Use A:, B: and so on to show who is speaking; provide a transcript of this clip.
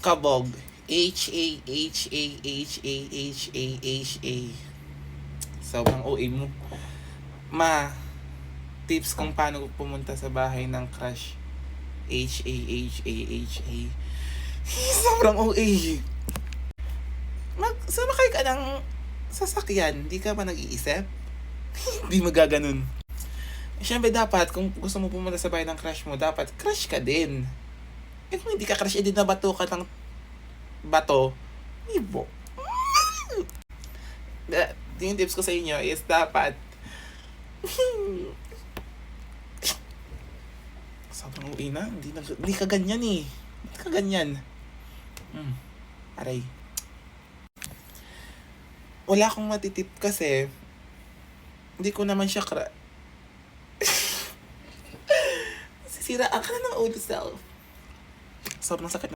A: Kabog. H-A-H-A-H-A-H-A-H-A. Sobrang OA mo. Tips kung paano pumunta sa bahay ng crush. H-A-H-A-H-A. Sobrang OA. Sumakay ka ng sasakyan, di ka ba nag-iisip? Di magaganon. Siyempre dapat, kung gusto mo pumunta sa bahay ng crush mo, dapat crush ka din. Eh kung hindi ka crush, edi nabato ka ng bato, ibo. Yung tips ko sa inyo is dapat sobrang uwi na, hindi ka ganyan eh. Hindi ka ganyan. Aray. Wala akong matitip kasi hindi ko naman siya sisira ang ka ng old self. Sobrang sakit